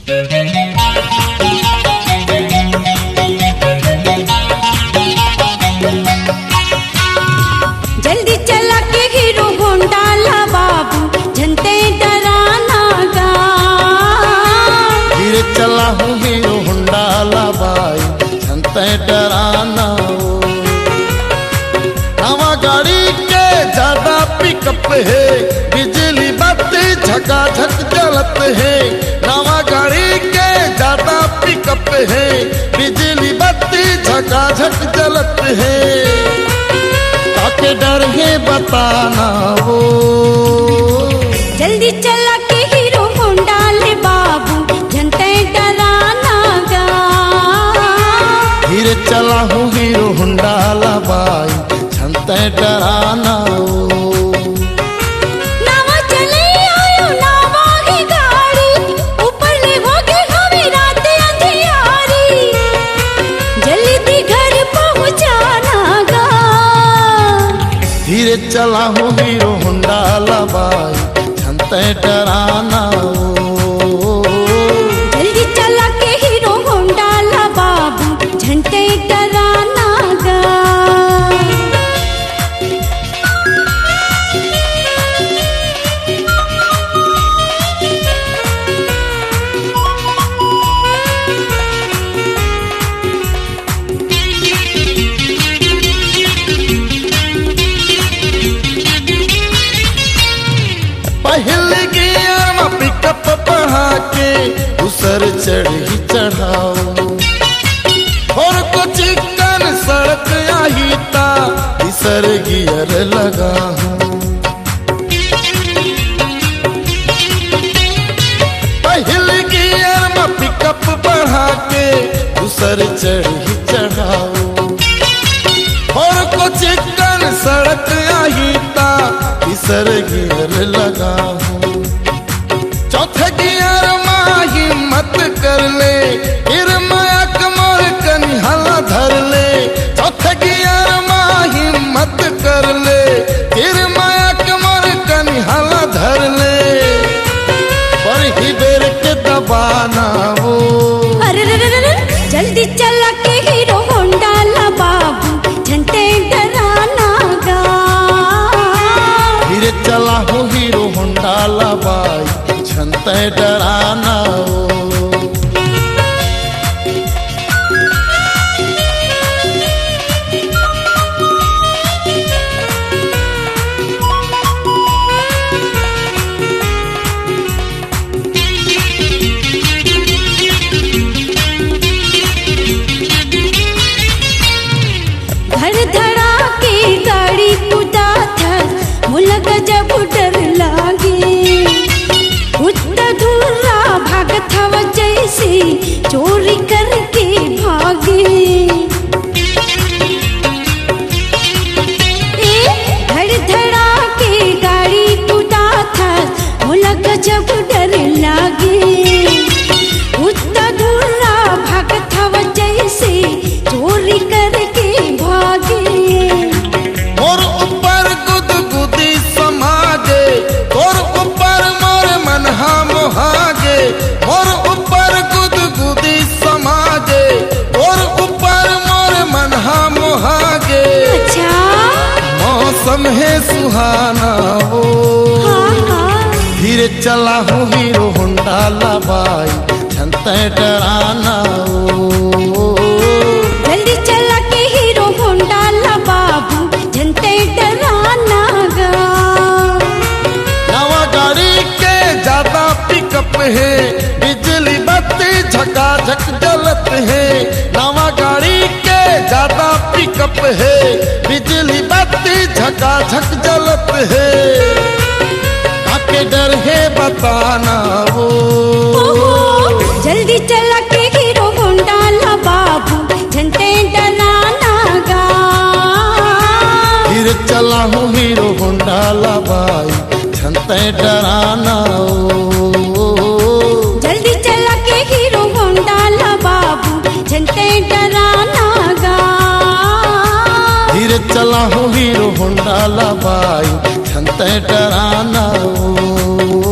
जल्दी चला के हीरो होंडा ला बाबू, झंडे डराना गा। धीरे चला हूँ हीरो होंडा ला भाई, झंडे डराना हो। नवा गाड़ी के ज्यादा पिकअप है, बिजली बत्ती झकाझक जलत है। नवा गाड़ी के ज्यादा पिकअप है, बिजली बत्ती झकाझक जलत है। ताके डर है बताना वो, जल्दी चला के हीरो होंडा ले बाबू, झंडे डराना गा। धीरे चला हूँ हीरो होंडा ला भाई, झंडे डराना हो। नावा चले आयो नावा की गाड़ी, ऊपर ले होगे हमें रात अंधियारी। जल्दी घर पहुंचाना गा। धीरे चला हूँ हीरो होंडा ला भाई, झंडे डराना हो। जल्दी चला के हीरो होंडा ला बाबू, झंडे डराना गा। पहले गियर में पिकअप बढ़ा के दूसर चढ़ी चढ़ाओ, और को चिकन सड़क आई ता तीसर गियर लगा हूँ। पहले गियर में पिकअप बढ़ा के दूसर चढ़ी चढ़ाओ, और को चिकन सड़क आई ता तीसर गियर लगा हूँ। चौथे गियर में हिम्मत कर ले, फिर माया कमर कनिहाला धर ले। चौथे गियर में हिम्मत कर ले, फिर माया कमर कनिहाला धर ले। पर ही बेर के दबाना वो, अरे जल्दी चला के हीरो होंडा ला बाबू, झंडे डराना गा। धीरे चला हूँ हीरो होंडा ला भाई, झंडे डराना हो। घर धड़ा के गाड़ी कुदा था, मुला गजब डर लागे। उतना धुर्रा भागत हवा जैसे चोरी करके भागे। घर धड़ा के गाड़ी कुदा था, मुला गजब डर लागे। उतना धुर्रा भागत हवा जैसे चोरी करके भागे। मोर ऊपर गुदगुदी समागे, तोर ऊपर मोर मनहा मोहागे। मोर ऊपर गुदगुदी समागे, तोर ऊपर मोर मनहा मोहागे। अच्छा मौसम है सुहाना हो। हाँ हाँ, धीरे चला हूँ हीरो होंडा ला भाई, झंडे डराना हो। जल्दी चला के हीरो होंडा ला बाबू, झंडे डराना गा। नवा गाड़ी के ज्यादा पिकअप है, बिजली बत्ती झकाझक जलत है। नवा गाड़ी के ज्यादा पिकअप है, बिजली बत्ती झकाझक जलत है। ताके डर है बताना वो, जल्दी चला के हीरो होंडा ला बाबू, झंडे डराना गा। धीरे चला हूँ हीरो होंडा ला भाई, झंडे डराना हो। जल्दी चला के हीरो होंडा ला बाबू, झंडे डराना गा। धीरे चला हूँ हीरो होंडा ला भाई, झंडे डराना हो।